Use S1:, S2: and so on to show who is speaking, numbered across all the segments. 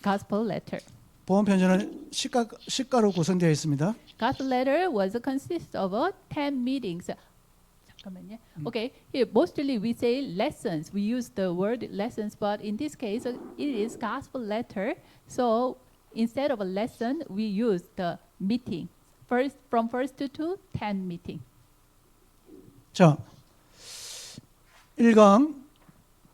S1: gospel letter.
S2: 보험 편지는 시가로 구성되어 있습니다.
S1: Gospel letter was consist of 10 meetings. 잠깐만요. Okay, here mostly we say lessons. We use the word lessons, but in this case it is gospel letter. So instead of a lesson, we use the meeting. From first to 10 meeting.
S2: 자, 1강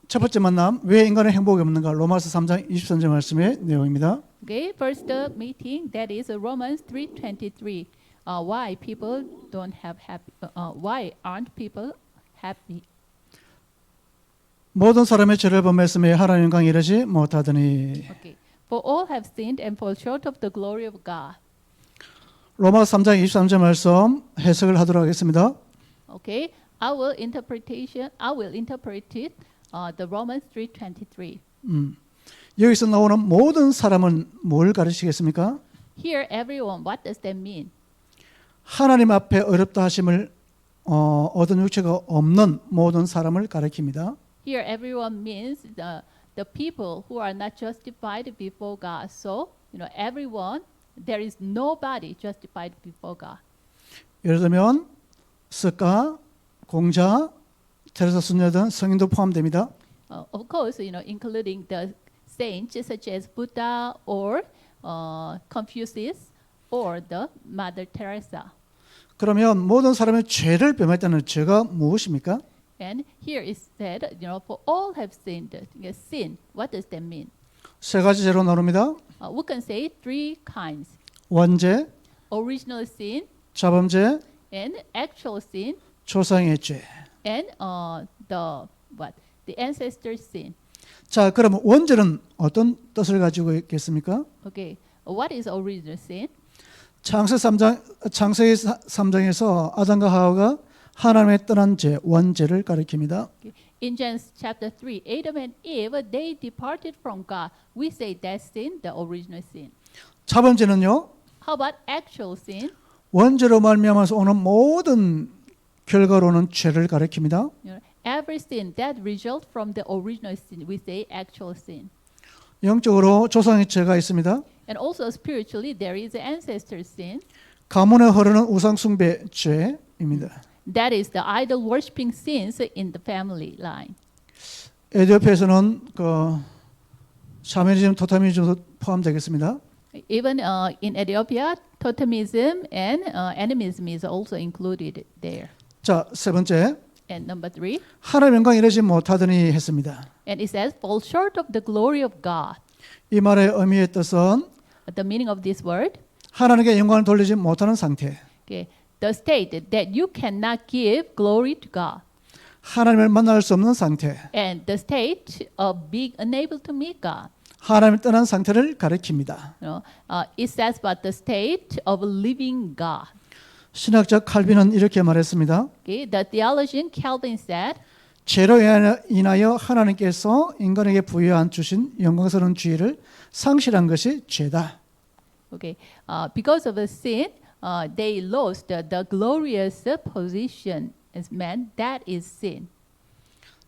S2: 첫 번째 만남, 왜 인간의 행복이 없는가? 로마서 3장 23절 말씀의 내용입니다.
S1: Okay, first meeting, that is Romans 3:23. Why people don't have happy? Why aren't people happy?
S2: 모든 사람의 죄를 범했음에 하나님 영광에 이르지 못하더니.
S1: Okay, for all have sinned and fall short of the glory of God.
S2: 로마서 3장 23절 말씀 해석을 하도록 하겠습니다.
S1: Okay, I will interpret it. The Romans 3:23.
S2: 여기서 나오는 모든 사람은 뭘 가르치겠습니까?
S1: Here, everyone. What does that mean?
S2: 하나님 앞에 어렵다 하심을 얻은 육체가 없는 모든 사람을 가리킵니다.
S1: Here, everyone means the people who are not justified before God. So, everyone. There is nobody justified before God.
S2: 예를 들면 스가, 공자, 테레사 순녀 등 성인도 포함됩니다.
S1: Of course, including the saints such as Buddha or Confucius or the Mother Teresa.
S2: 그러면 모든 사람의 죄를 범했다는 죄가 무엇입니까?
S1: And here is said, for all have sinned. Sin. What does that mean?
S2: 세 가지 죄로 나눕니다.
S1: We can say three kinds:
S2: 원죄,
S1: original sin,
S2: 자범죄,
S1: and actual sin,
S2: 조상의 죄.
S1: and the ancestor sin.
S2: 자, 그러면 원죄는 어떤 뜻을 가지고 있겠습니까?
S1: Okay, what is original sin?
S2: 창세기 3장에서 아담과 하와가 하나님의 떠난 죄, 원죄를 가리킵니다.
S1: Okay. In Genesis chapter 3, Adam and Eve, they departed from God. We say that sin, the original sin.
S2: 자범죄는요,
S1: How about actual sin?
S2: 원죄로 말미암아서 오는 모든 결과로는 죄를 가리킵니다.
S1: Every sin that results from the original sin, we say actual sin.
S2: 영적으로 조상의 죄가 있습니다.
S1: And also spiritually, there is ancestor sin.
S2: 가문에 흐르는 우상 숭배 죄입니다.
S1: That is the idol worshipping sins in the family line.
S2: 에티오피아에서는 샤머니즘, 토테미즘도 포함되겠습니다.
S1: Even in Ethiopia, totemism and animism is also included there.
S2: 자, 세 번째,
S1: And number 3,
S2: 하나님 영광 이르지 못하더니 했습니다.
S1: and it says, fall short of the glory of God.
S2: 이 말의 의미의 뜻은
S1: The meaning of this word,
S2: 하나님께 영광을 돌리지 못하는 상태,
S1: okay, the state that you cannot give glory to God,
S2: 하나님을 만날 수 없는 상태,
S1: and the state of being unable to meet God.
S2: 하나님을 떠난 상태를 가리킵니다.
S1: It says about the state of living God.
S2: 신학자 칼빈은 이렇게 말했습니다.
S1: Okay, the theologian Calvin said,
S2: 죄로 인하여 하나님께서 인간에게 부여한 주신 영광스러운 지위를 상실한 것이 죄다.
S1: okay, because of the sin, they lost the glorious position as man. That is sin.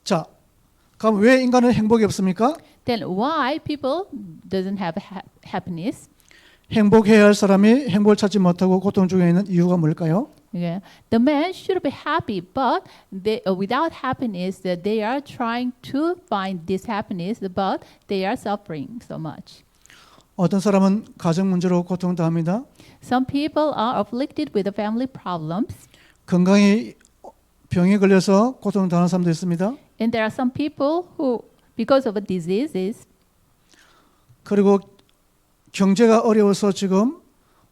S2: 자, 그럼 왜 인간은 행복이 없습니까?
S1: Then why people doesn't have happiness?
S2: 행복해야 할 사람이 행복을 찾지 못하고 고통 중에 있는 이유가 뭘까요?
S1: Yeah. The man should be happy, but without happiness, they are trying to find this happiness, but they are suffering so much.
S2: 어떤 사람은 가정 문제로 고통당합니다.
S1: Some people are afflicted with family problems,
S2: 건강이 병에 걸려서 고통당하는 사람도 있습니다.
S1: and there are some people who, because of diseases,
S2: 그리고 경제가 어려워서 지금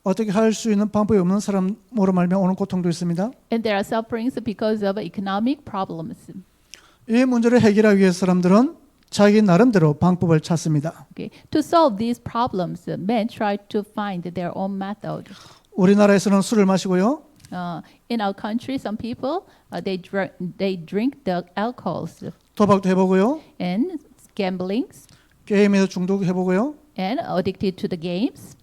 S2: 어떻게 할 수 있는 방법이 없는 사람으로 말미암아 오는 고통도 있습니다.
S1: and there are sufferings because of economic problems.
S2: 이 문제를 해결하기 위해서 사람들은 자기 나름대로 방법을 찾습니다.
S1: Okay. To solve these problems, men try to find their own method.
S2: 우리나라에서는 술을 마시고요.
S1: In our country, some people they drink the alcohols
S2: 도박도 해보고요.
S1: and gamblings
S2: 게임에도 중독해보고요.
S1: and addicted to the games.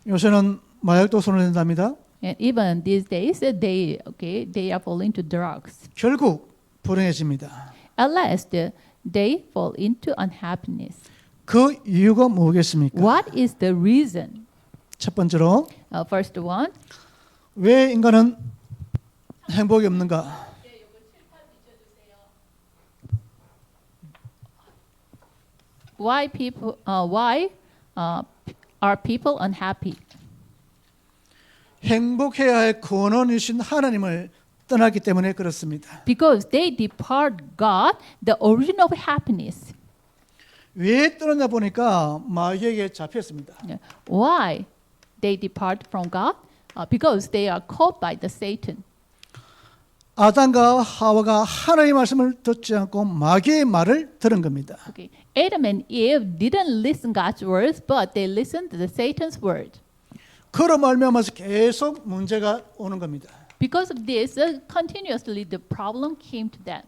S2: 요새는 마약도 손을 댄답니다.
S1: And even these days, they are falling to drugs.
S2: 결국 불행해집니다.
S1: At last, they fall into unhappiness.
S2: 그 이유가 뭐겠습니까?
S1: What is the reason?
S2: 첫 번째로
S1: First one,
S2: 왜 인간은 행복이 없는가?
S1: why are people unhappy?
S2: 행복해야 할 근원이신 하나님을 떠났기 때문에 그렇습니다.
S1: Because they depart God, the origin of happiness.
S2: 왜 떠났냐 보니까 마귀에게 잡혔습니다.
S1: Why they depart from God? Because they are caught by the Satan.
S2: 아담과 하와가 하나님의 말씀을 듣지 않고 마귀의 말을 들은 겁니다.
S1: Okay. Adam and Eve didn't listen God's words, but they listened to the Satan's word.
S2: 그로 말미암아서 계속 문제가 오는 겁니다.
S1: Because of this, continuously the problem came to them.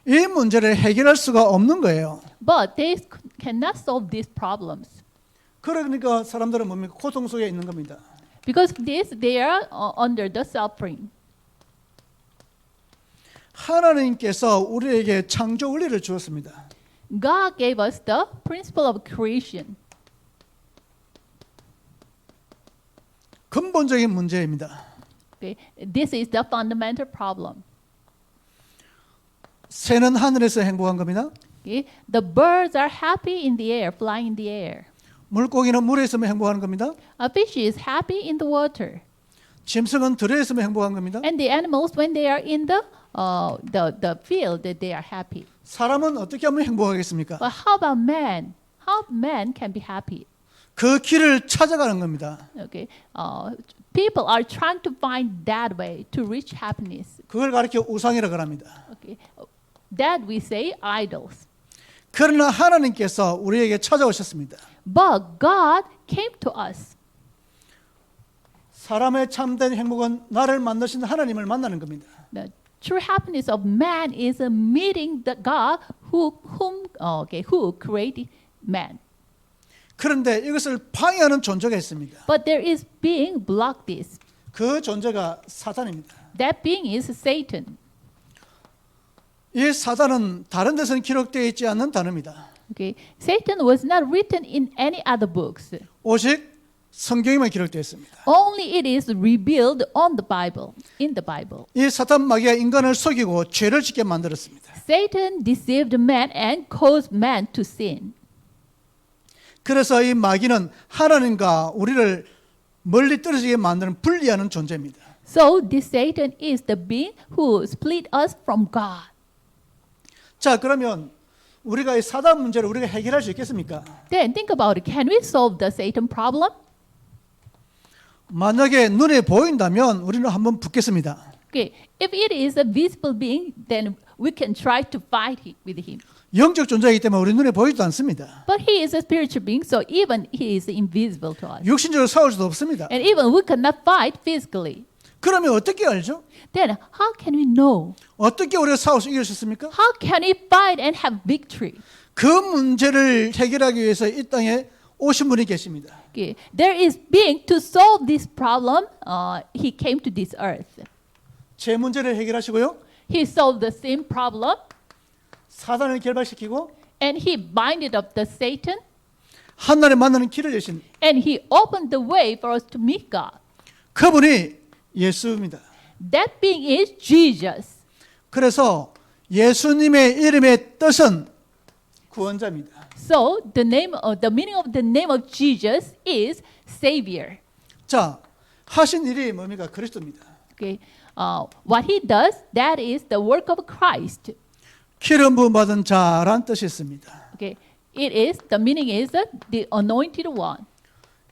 S2: 이 문제를 해결할 수가 없는 거예요.
S1: But they cannot solve these problems.
S2: 그러니까 사람들은 뭡니까? 고통 속에 있는 겁니다.
S1: Because of this, they are under the suffering.
S2: 하나님께서 우리에게 창조 원리를 주었습니다.
S1: God gave us the principle of creation.
S2: 근본적인 문제입니다.
S1: Okay. This is the fundamental problem.
S2: 새는 하늘에서 행복한 겁니다.
S1: Okay. The birds are happy in the air, flying in the air.
S2: 물고기는 물에 있으면 행복한 겁니다.
S1: A fish is happy in the water.
S2: 짐승은 들에 있으면 행복한 겁니다.
S1: And the animals, when they are in the field, they are happy.
S2: 사람은 어떻게 하면 행복하겠습니까?
S1: But how about man? How man can be happy?
S2: 그 길을 찾아가는 겁니다.
S1: Okay. People are trying to find that way to reach happiness.
S2: 그걸 가리켜 우상이라고 합니다.
S1: Okay. That we say idols.
S2: 그러나 하나님께서 우리에게 찾아오셨습니다.
S1: But God came to us.
S2: 사람의 참된 행복은 나를 만드신 하나님을 만나는 겁니다.
S1: The true happiness of man is meeting the God who created man.
S2: 그런데 이것을 방해하는 존재가 있습니다.
S1: But there is being block this.
S2: 그 존재가 사탄입니다.
S1: That being is Satan.
S2: 이 사단은 다른 데서는 기록되어 있지 않는 단어입니다.
S1: Okay. Satan was not written in any other books.
S2: 오직 성경에만 기록되어 있습니다.
S1: Only it is revealed on the Bible, in the Bible.
S2: 이 사탄 마귀가 인간을 속이고 죄를 짓게 만들었습니다.
S1: Satan deceived man and caused man to sin.
S2: 그래서 이 마귀는 하나님과 우리를 멀리 떨어지게 만드는 분리하는 존재입니다.
S1: So this Satan is the being who split us from God.
S2: 자, 그러면 우리가 이 사단 문제를 우리가 해결할 수 있겠습니까?
S1: Then think about it. Can we solve the Satan problem?
S2: 만약에 눈에 보인다면 우리는 한번 붙겠습니다.
S1: Okay. If it is a visible being, then we can try to fight with him.
S2: 영적 존재이기 때문에 우리 눈에 보이지도 않습니다.
S1: But he is a spiritual being, so even he is invisible to us.
S2: 육신적으로 싸울 수도 없습니다.
S1: And even we cannot fight physically.
S2: 그러면 어떻게 알죠?
S1: Then how can we know?
S2: 어떻게 우리가 싸워서 이길 수 있습니까?
S1: How can we fight and have victory?
S2: 그 문제를 해결하기 위해서 이 땅에 오신 분이 계십니다.
S1: Okay. There is being to solve this problem. He came to this earth.
S2: 죄 문제를 해결하시고요.
S1: He solved the sin problem,
S2: 사단을 결박시키고
S1: and he binded up the Satan,
S2: 하나님 만나는 길을 여신
S1: and he opened the way for us to meet God.
S2: 그분이 예수입니다.
S1: That being is Jesus.
S2: 그래서 예수님의 이름의 뜻은 구원자입니다.
S1: So the meaning of the name of Jesus is Savior.
S2: 자, 하신 일이 뭡니까? 그리스도입니다.
S1: Okay. What he does, that is the work of Christ.
S2: 기름 부음 받은 자란 뜻이 있습니다.
S1: Okay. It is the meaning is the anointed one.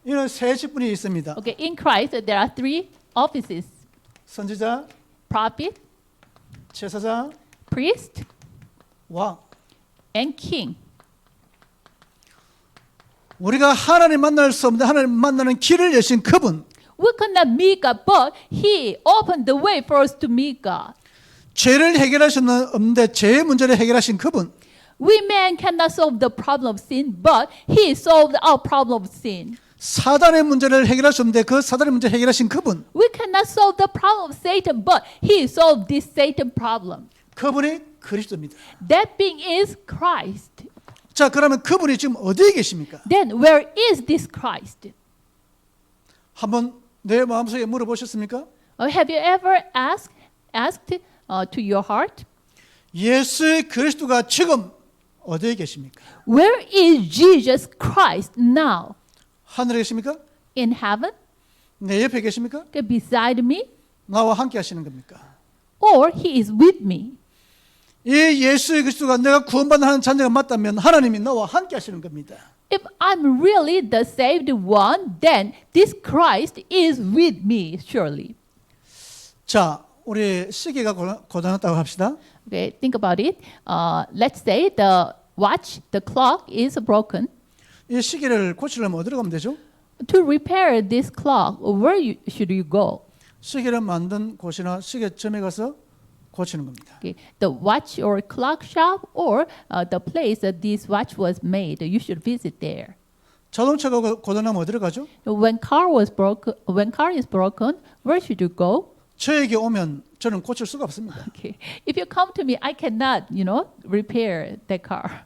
S2: 이는 세 직분이 있습니다.
S1: Okay. In Christ there are three offices:
S2: 선지자,
S1: prophet,
S2: 제사장,
S1: priest,
S2: 왕.
S1: and king.
S2: 우리가 하나님 만날 수 없는데 하나님 만나는 길을 여신 그분.
S1: We could not meet God, but He opened the way for us to meet God.
S2: 죄를 해결하시는 없는데 죄의 문제를 해결하신 그분.
S1: We man cannot solve the problem of sin, but He solved our problem of sin.
S2: 사단의 문제를 해결할 수 없는데 그 사단의 문제 해결하신 그분.
S1: We cannot solve the problem of Satan, but He solved this Satan problem.
S2: 그분이 그리스도입니다.
S1: That being is Christ.
S2: 자, 그러면 그분이 지금 어디에 계십니까?
S1: Then where is this Christ?
S2: 한번 내 마음속에 물어보셨습니까?
S1: Have you ever asked to your heart,
S2: 예수 그리스도가 지금 어디에 계십니까?
S1: where is Jesus Christ now?
S2: 하늘에 계십니까?
S1: In heaven?
S2: 내 옆에 계십니까?
S1: Beside me?
S2: 나와 함께 하시는 겁니까?
S1: Or he is with me?
S2: 이 예수 그리스도가 내가 구원받는 하는 자녀가 맞다면 하나님이 나와 함께 하시는 겁니다.
S1: If I'm really the saved one, then this Christ is with me, surely.
S2: 자, 우리 시계가 고장났다고 합시다.
S1: Okay, think about it. Let's say the watch, the clock is broken.
S2: 이 시계를 고치려면 어디로 가면 되죠?
S1: To repair this clock, should you go?
S2: 시계를 만든 곳이나 시계점에 가서 고치는 겁니다.
S1: Okay, the watch or clock shop or the place that this watch was made, you should visit there.
S2: 자동차가 고장나면 어디로 가죠?
S1: When car is broken, where should you go?
S2: 저에게 오면 저는 고칠 수가 없습니다.
S1: Okay, if you come to me, I cannot, repair the car.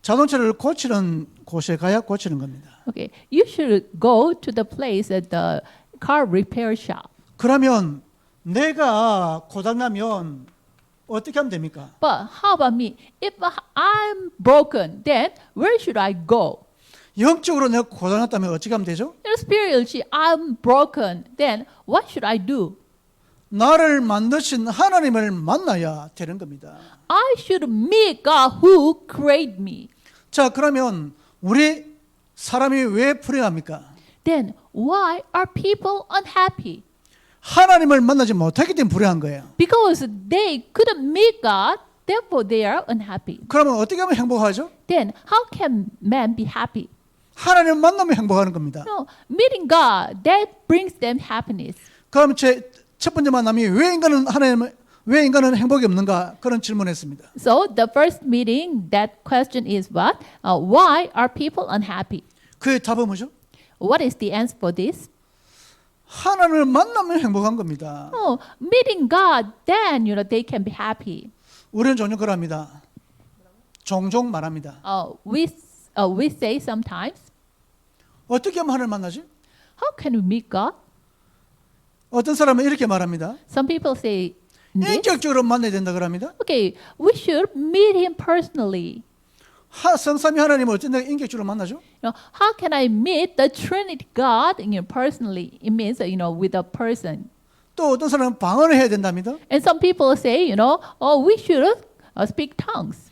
S2: 자동차를 고치는 곳에 가야 고치는 겁니다.
S1: Okay, you should go to the place at the car repair shop.
S2: 그러면 내가 고장나면 어떻게 하면 됩니까?
S1: But how about me? If I'm broken, then where should I go?
S2: 영적으로 내가 고장났다면 어떻게 하면 되죠?
S1: Spiritually, I'm broken. Then what should I do?
S2: 나를 만드신 하나님을 만나야 되는 겁니다.
S1: I should meet God who created me.
S2: 자, 그러면 우리 사람이 왜 불행합니까?
S1: Then why are people unhappy?
S2: 하나님을 만나지 못하기 때문에 불행한 거예요.
S1: Because they couldn't meet God, therefore they are unhappy.
S2: 그러면 어떻게 하면 행복하죠?
S1: Then how can man be happy?
S2: 하나님을 만나면 행복하는 겁니다.
S1: No, meeting God, that brings them happiness.
S2: 그럼 제 첫 번째 만남이 왜 인간은 행복이 없는가? 그런 질문했습니다.
S1: So the first meeting, that question is what? Why are people unhappy?
S2: 그의 답은 뭐죠?
S1: What is the answer for this?
S2: 하나님을 만나면 행복한 겁니다.
S1: Oh, meeting God, then they can be happy.
S2: 우리는 종종 그럽니다. 종종 말합니다.
S1: We say sometimes,
S2: 어떻게 하면 하나님을 만나지?
S1: how can we meet God?
S2: 어떤 사람은 이렇게 말합니다.
S1: Some people say this.
S2: 인격적으로 만나야 된다 그럽니다.
S1: Okay, we should meet Him personally.
S2: 성삼위 하나님을 어떤 내가 인격적으로 만나죠?
S1: How can I meet the Trinity God personally? It means with a person.
S2: 또 어떤 사람은 방언을 해야 된답니다.
S1: And some people say, we should speak tongues.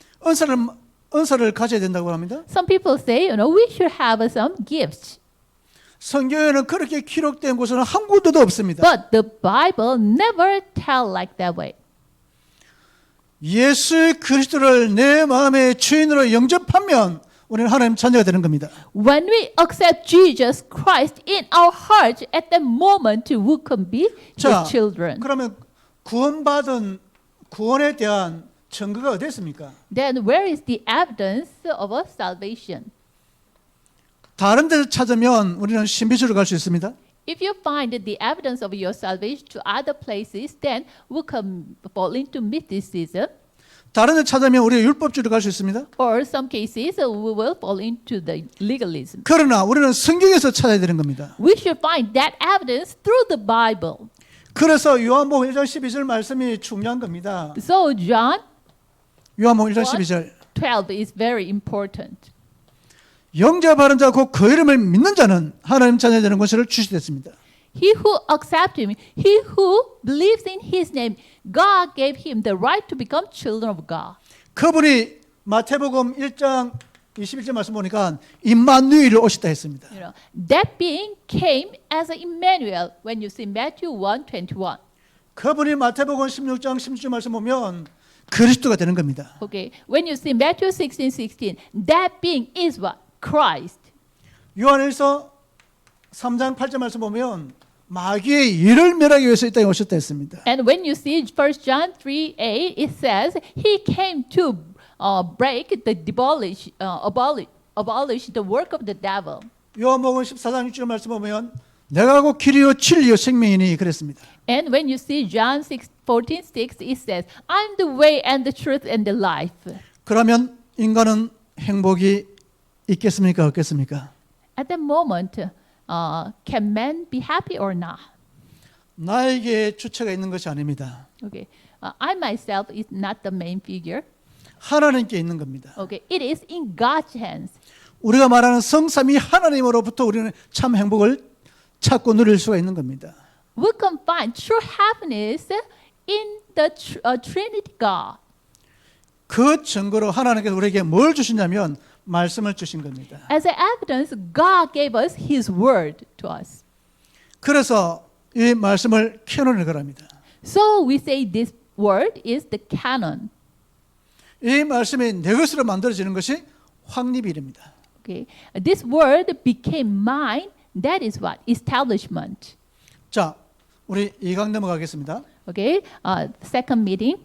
S2: 은사를 가져야 된다고 합니다.
S1: Some people say, we should have some gifts.
S2: 성경에는 그렇게 기록된 곳은 한 군데도 없습니다.
S1: But the Bible never tell like that way.
S2: 예수 그리스도를 내 마음의 주인으로 영접하면 우리는 하나님 자녀가 되는 겁니다.
S1: When we accept Jesus Christ in our hearts, at that moment we can be His children.
S2: 그러면 구원에 대한 증거가 어디 있습니까?
S1: Then where is the evidence of our salvation?
S2: 다른 데를 찾으면 우리는 신비주의로 갈 수 있습니다.
S1: If you find the evidence of your salvation to other places, then we can fall into mysticism.
S2: 다른 데 찾으면 우리가 율법주의로 갈 수 있습니다.
S1: Or some cases we will fall into the legalism.
S2: 그러나 우리는 성경에서 찾아야 되는 겁니다.
S1: We should find that evidence through the Bible.
S2: 그래서 요한복음 1장 12절 말씀이 중요한 겁니다.
S1: So John
S2: 요한복음 1장 12절
S1: 12 is very important.
S2: 영접하는 자 곧 그 이름을 믿는 자는 하나님 자녀 되는 것을 주시됐습니다.
S1: He who accepts him, he who believes in his name, God gave him the right to become children of God.
S2: 그분이 마태복음 1장 21절 말씀 보니까 임마누엘이 오셨다 했습니다.
S1: That being came as Emmanuel when you see Matthew 1:21.
S2: 그분이 마태복음 16장 16절 말씀 보면 그리스도가 되는 겁니다.
S1: Okay, when you see Matthew 16:16, that being is what? Christ.
S2: 요한일서 3장 8절 말씀 보면 마귀의 일을 멸하기 위해서 이 땅에 오셨다 했습니다.
S1: And when you see 1 John 3:8, it says he came to break, abolish the work of the devil.
S2: 요한복음 14장 6절 말씀 보면 내가 곧 길이요 진리요 생명이니 그랬습니다.
S1: And when you see John 14:6, it says, I'm the way and the truth and the life.
S2: 그러면 인간은 행복이 있겠습니까? 없겠습니까?
S1: At that moment, can man be happy or not?
S2: 나에게 주체가 있는 것이 아닙니다.
S1: Okay, I myself is not the main figure.
S2: 하나님께 있는 겁니다.
S1: Okay, it is in God's hands.
S2: 우리가 말하는 성삼위 하나님으로부터 우리는 참 행복을 찾고 누릴 수가 있는 겁니다.
S1: We can find true happiness in the Trinity God.
S2: 그 증거로 하나님께서 우리에게 뭘 주시냐면 말씀을 주신 겁니다.
S1: As an evidence, God gave us His word to us.
S2: 그래서 이 말씀을 캐논을 거랍니다.
S1: So we say this word is the canon.
S2: 이 말씀이 내 것으로 만들어지는 것이 확립일입니다.
S1: Okay, this word became mine. That is what establishment.
S2: 자, 우리 2강 넘어가겠습니다.
S1: Okay, second meeting.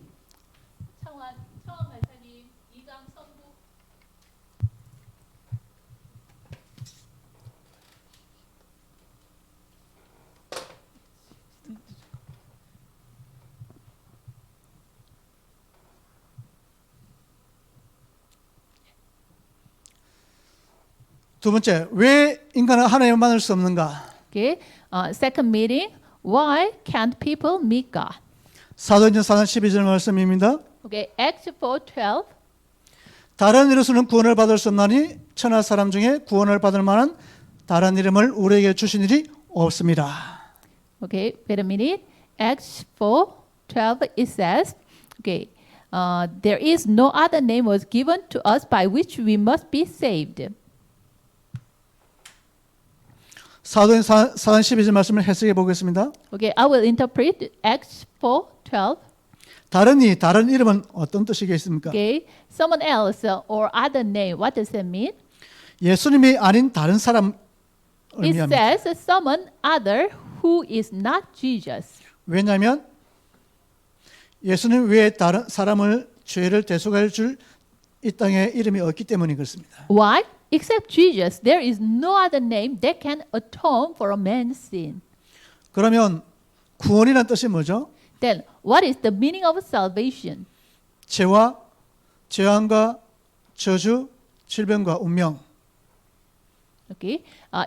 S2: 두 번째, 왜 인간은 하나님을 만날 수 없는가?
S1: Okay, second meeting. Why can't people meet God?
S2: 사도행전 4장 12절 말씀입니다.
S1: Okay, Acts 4:12.
S2: 다른 이로서는 구원을 받을 수 없나니 천하 사람 중에 구원을 받을 만한 다른 이름을 우리에게 주신 일이 없습니다.
S1: Okay, wait a minute. Acts 4:12 it says, okay, there is no other name was given to us by which we must be saved.
S2: 사도행전 4장 12절 말씀을 해석해 보겠습니다.
S1: Okay, I will interpret Acts 4:12.
S2: 다른 이름은 어떤 뜻이겠습니까?
S1: Okay, someone else or other name. What does that mean?
S2: 예수님이 아닌 다른 사람
S1: It
S2: 의미합니다.
S1: says someone other who is not Jesus.
S2: 왜냐하면 예수님 외에 다른 사람을 죄를 대속할 줄 이 땅에 이름이 없기 때문에 그렇습니다.
S1: Why? Except Jesus, there is no other name that can atone for a man's sin.
S2: 그러면 구원이라는 뜻이 뭐죠?
S1: Then, what is the meaning of salvation?
S2: 죄와 재앙과 저주, 질병과 운명.
S1: Okay,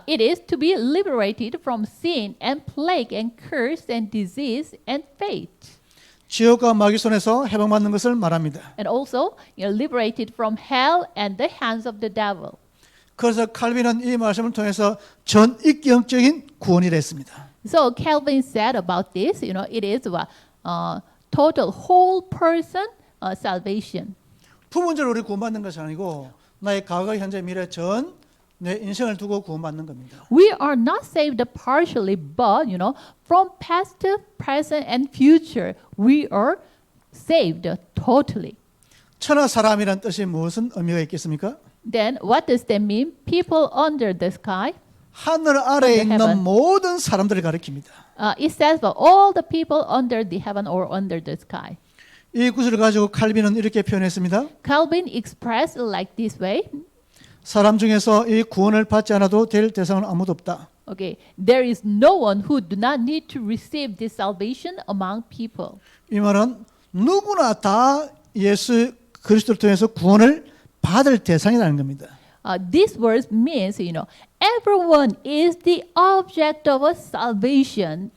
S1: it is to be liberated from sin and plague and curse and disease and fate,
S2: 지옥과 마귀 손에서 해방받는 것을 말합니다.
S1: and also you're liberated from hell and the hands of the devil.
S2: 그래서 칼빈은 이 말씀을 통해서 전인격적인 구원이라 했습니다.
S1: So Calvin said about this, it is what total whole person salvation.
S2: 부분적으로 우리 구원받는 것이 아니고 나의 과거, 현재, 미래 전 내 인생을 두고 구원받는 겁니다.
S1: We are not saved partially, but from past, present, and future, we are saved totally.
S2: 천하 사람이란 뜻이 무슨 의미가 있겠습니까?
S1: Then what does that mean? People under the sky.
S2: 하늘 아래에
S1: Under
S2: 있는
S1: heaven.
S2: 모든 사람들을 가리킵니다.
S1: It says for all the people under the heaven or under the sky.
S2: 이 구절을 가지고 칼빈은 이렇게 표현했습니다.
S1: Calvin expressed like this way.
S2: 사람 중에서 이 구원을 받지 않아도 될 대상은 아무도 없다.
S1: Okay, there is no one who do not need to receive this salvation among people.
S2: 이 말은 누구나 다 예수 그리스도를 통해서 구원을 받을 대상이라는 겁니다.
S1: This verse means, everyone is the object of a salvation.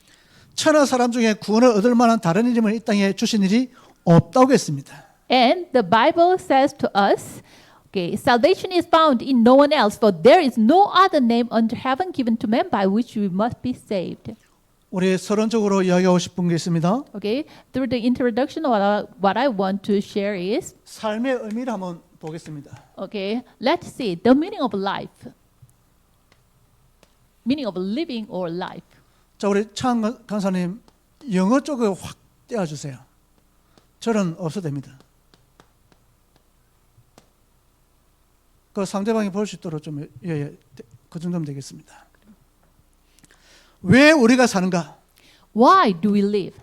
S2: 천하 사람 중에 구원을 얻을 만한 다른 이름을 이 땅에 주신 일이 없다고 했습니다.
S1: And the Bible says to us, okay, salvation is found in no one else, for there is no other name under heaven given to men by which we must be saved.
S2: 우리 서론적으로 이야기하고 싶은 게 있습니다.
S1: Okay, through the introduction, what I want to share is,
S2: 삶의 의미를 한번 보겠습니다.
S1: okay, let's see the meaning of life, meaning of living or life.
S2: 자, 우리 창 강사님 영어 쪽에 확 떼어주세요. 저는 없어도 됩니다. 그 상대방이 볼 수 있도록 좀 그 정도면 되겠습니다. 왜 우리가 사는가?
S1: Why do we live?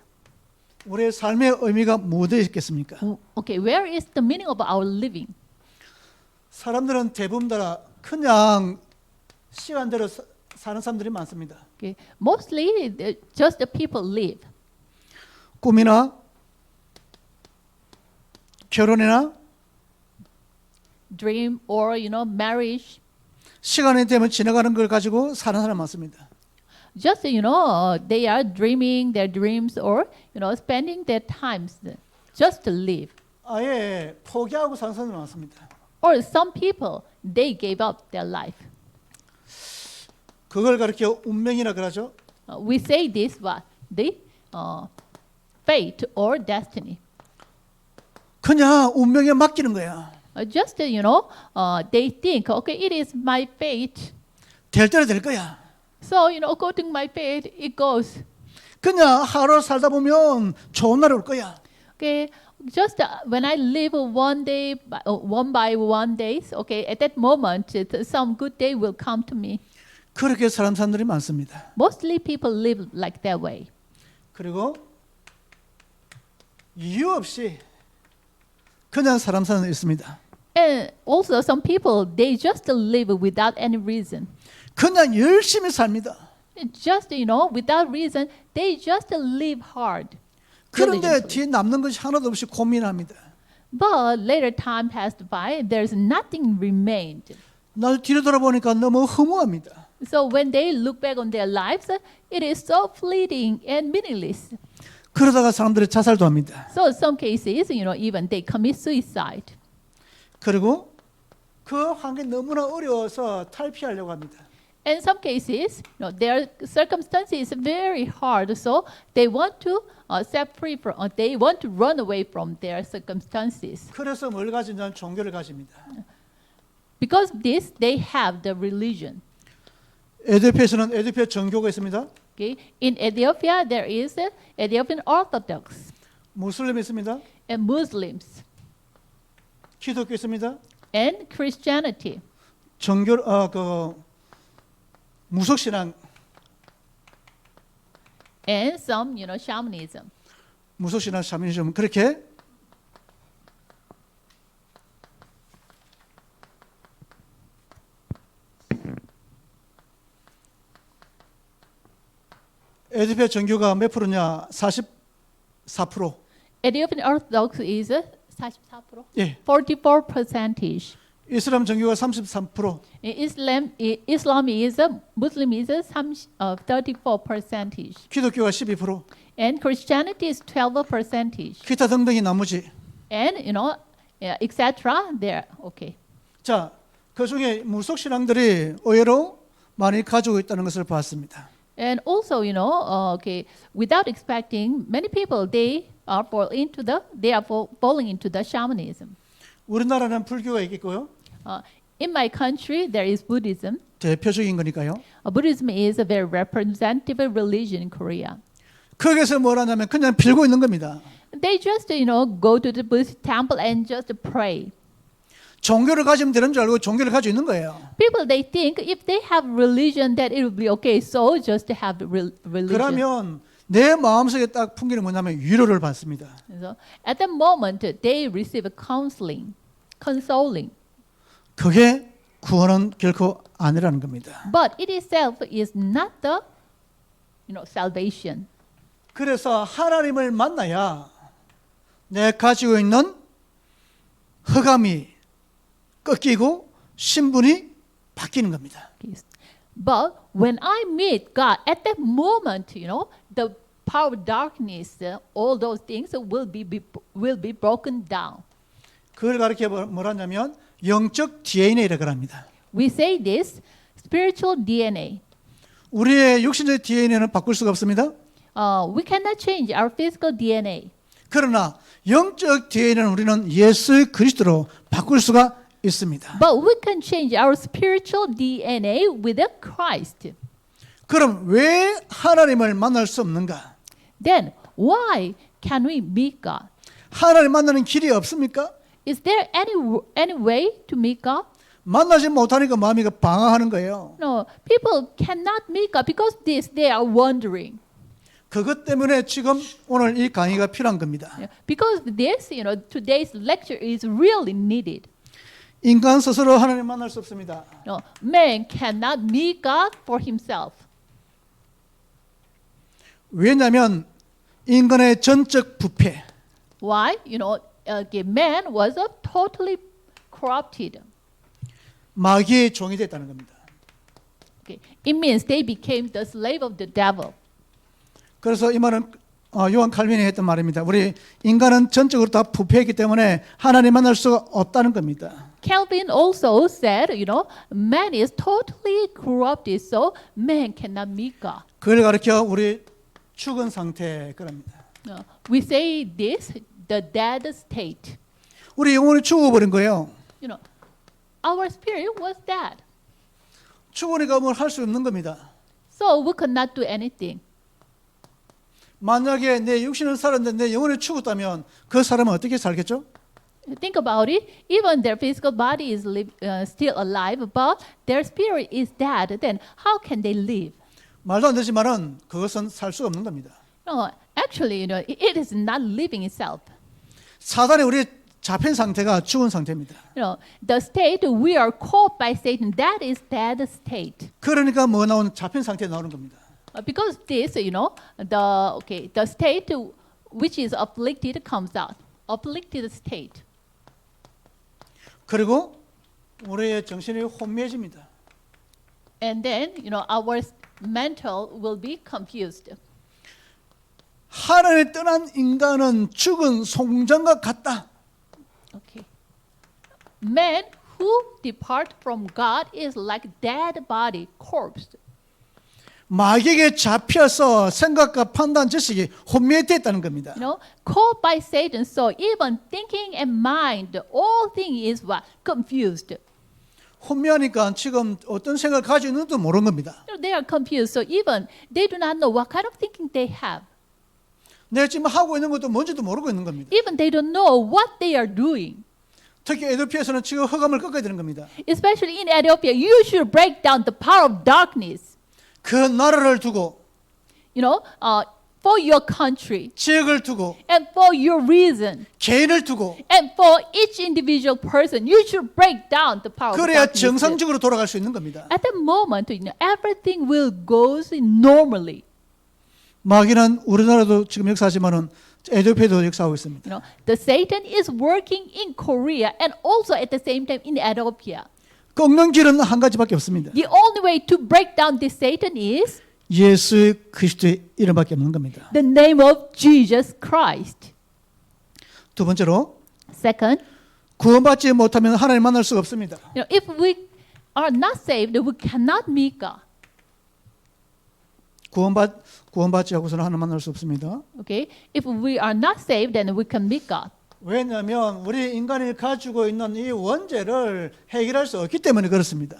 S2: 우리의 삶의 의미가 무엇에 있겠습니까?
S1: Okay, where is the meaning of our living?
S2: 사람들은 대부분 다 그냥 시간대로 사는 사람들이 많습니다.
S1: Okay, mostly just the people live.
S2: 꿈이나 결혼이나
S1: dream or marriage.
S2: 시간이 되면 지나가는 걸 가지고 사는 사람 많습니다.
S1: Just they are dreaming their dreams or spending their times just to live.
S2: 아예 포기하고 사는 사람들 많습니다.
S1: Or some people they gave up their life.
S2: 그걸 가리켜 운명이라 그러죠.
S1: We say this what the fate or destiny.
S2: 그냥 운명에 맡기는 거야.
S1: Just they think okay it is my fate.
S2: 될 대로 될 거야.
S1: So according to my fate it goes.
S2: 그냥 하루 살다 보면 좋은 날 올 거야.
S1: Okay, just when I live one day, one by one days, okay, at that moment, some good day will come to me.
S2: 그렇게 사는 사람들이 많습니다.
S1: Mostly people live like that way.
S2: 그리고 이유 없이 그냥 사는 사람도 있습니다.
S1: And also some people, they just live without any reason.
S2: 그냥 열심히 삽니다.
S1: Just, without reason, they just live hard.
S2: 그런데
S1: diligently.
S2: 뒤에 남는 것이 하나도 없이 고민합니다.
S1: But later time passed by, there's nothing remained.
S2: 날 뒤로 돌아보니까 너무 허무합니다.
S1: So when they look back on their lives, it is so fleeting and meaningless.
S2: 그러다가 사람들이 자살도 합니다.
S1: So in some cases, even they commit suicide.
S2: 그리고 그 환경이 너무나 어려워서 탈피하려고 합니다.
S1: In some cases, their circumstances is very hard, so they want to set free from, they want to run away from their circumstances.
S2: 그래서 뭘 가지냐면 종교를 가집니다.
S1: Because of this, they have the religion.
S2: 에디오피아에서는 에디오피아 정교가 있습니다.
S1: Okay, in Ethiopia there is Ethiopian Orthodox
S2: 무슬림이 있습니다.
S1: and Muslims
S2: 기독교 있습니다.
S1: and Christianity.
S2: 정교 무속신앙
S1: And some, shamanism.
S2: 무속신앙 샤머니즘 그렇게 에디오피아 정교가 몇 프로냐? 44%.
S1: Ethiopian Orthodox is 44%.
S2: 예.
S1: 44%.
S2: 이슬람 정교가 33%.
S1: Islam is Muslim is 34%.
S2: 기독교가 12%.
S1: And Christianity is 12%.
S2: 기타 등등이 나머지.
S1: And etc. There. Okay.
S2: 자, 그 중에 무속신앙들이 의외로 많이 가지고 있다는 것을 봤습니다.
S1: And also, okay, without expecting, many people they are falling into the shamanism.
S2: 우리나라는 불교가 있겠고요.
S1: In my country, there is Buddhism.
S2: 대표적인 거니까요.
S1: Buddhism is a very representative religion in Korea.
S2: 거기서 뭘 하냐면 그냥 빌고 있는 겁니다.
S1: They just, go to the Buddhist temple and just pray.
S2: 종교를 가지면 되는 줄 알고 종교를 가지고 있는 거예요.
S1: People they think if they have religion that it will be okay, so just to have religion.
S2: 그러면 내 마음속에 딱 풍기는 뭐냐면 위로를 받습니다.
S1: So at the moment they receive counseling, consoling.
S2: 그게 구원은 결코 아니라는 겁니다.
S1: But it itself is not the, salvation.
S2: 그래서 하나님을 만나야 내 가지고 있는 흑암이 꺾이고 신분이 바뀌는 겁니다.
S1: But when I meet God, at that moment, the power of darkness, all those things will be broken down.
S2: 그걸 가르쳐 뭐라냐면 영적 DNA라고 합니다.
S1: We say this spiritual DNA.
S2: 우리의 육신적 DNA는 바꿀 수가 없습니다.
S1: We cannot change our physical DNA.
S2: 그러나 영적 DNA는 우리는 예수 그리스도로 바꿀 수가 있습니다.
S1: But we can change our spiritual DNA with Christ.
S2: 그럼 왜 하나님을 만날 수 없는가?
S1: Then why can we meet God?
S2: 하나님 만나는 길이 없습니까?
S1: Is there any way to meet God?
S2: 만나지 못하니까 마음이 방황하는 거예요.
S1: No, people cannot meet God because this they are wondering.
S2: 그것 때문에 지금 오늘 이 강의가 필요한 겁니다.
S1: Because this, today's lecture is really needed.
S2: 인간 스스로 하나님 만날 수 없습니다.
S1: No, man cannot meet God for himself.
S2: 왜냐하면 인간의 전적 부패,
S1: Why? Man was a totally corrupted.
S2: 마귀의 종이 됐다는 겁니다.
S1: Okay. It means they became the slave of the devil.
S2: 그래서 이 말은 요한 칼빈이 했던 말입니다. 우리 인간은 전적으로 다 부패했기 때문에 하나님 만날 수가 없다는 겁니다.
S1: Calvin also said, man is totally corrupted, so man cannot meet God.
S2: 그걸 가르쳐 우리 죽은 상태 그럽니다.
S1: We say this, the dead state.
S2: 우리 영혼이 죽어버린 거예요.
S1: Our spirit was dead,
S2: 죽으니까 뭘 할 수 없는 겁니다.
S1: so we could not do anything.
S2: 만약에 내 육신은 살았는데 내 영혼이 죽었다면 그 사람은 어떻게 살겠죠?
S1: Think about it. Even their physical body is still alive, but their spirit is dead. Then how can they live?
S2: 말도 안 되지만은 그것은 살 수가 없는 겁니다.
S1: No, actually, it is not living itself.
S2: 사단이 우리 잡힌 상태가 죽은 상태입니다.
S1: The state we are caught by Satan, that is dead state.
S2: 그러니까 뭐 나오는 잡힌 상태 나오는 겁니다.
S1: Because this, the state which is afflicted comes out. Afflicted state.
S2: 그리고 우리의 정신이 혼미해집니다.
S1: And then, our mental will be confused.
S2: 하나님을 떠난 인간은 죽은 송장과 같다.
S1: Okay. Man who depart from God is like dead body, corpse.
S2: 마귀에게 잡혀서 생각과 판단 지식이 혼미했다는 겁니다.
S1: Caught by Satan, so even thinking and mind, all thing is what? Confused.
S2: 혼미하니까 지금 어떤 생각을 가지고 있는지도 모르는 겁니다.
S1: They are confused, so even they do not know what kind of thinking they have.
S2: 내가 지금 하고 있는 것도 뭔지도 모르고 있는 겁니다.
S1: Even they don't know what they are doing.
S2: 특히 에도피아에서는 지금 흑암을 꺾어야 되는 겁니다.
S1: Especially in Ethiopia, you should break down the power of darkness.
S2: 그 나라를 두고
S1: for your country
S2: 지역을 두고
S1: and for your reason
S2: 개인을 두고
S1: and for each individual person, you should break down the power of
S2: 그래야
S1: darkness.
S2: 정상적으로 돌아갈 수 있는 겁니다.
S1: At that moment, everything will go normally.
S2: 마귀는 우리나라도 지금 역사하지만은 에도피아도 역사하고 있습니다.
S1: The Satan is working in Korea and also at the same time in Ethiopia.
S2: 꺾는 길은 한 가지밖에 없습니다.
S1: The only way to break down this Satan is
S2: 예수 그리스도의 이름밖에 없는 겁니다.
S1: the name of Jesus Christ.
S2: 두 번째로
S1: Second,
S2: 구원받지 못하면 하나님 만날 수가 없습니다.
S1: if we are not saved, we cannot meet God.
S2: 구원받지 않고서는 하나님 만날 수 없습니다.
S1: Okay, if we are not saved, then we can meet God.
S2: 왜냐하면 우리 인간이 가지고 있는 이 원죄를 해결할 수 없기 때문에 그렇습니다.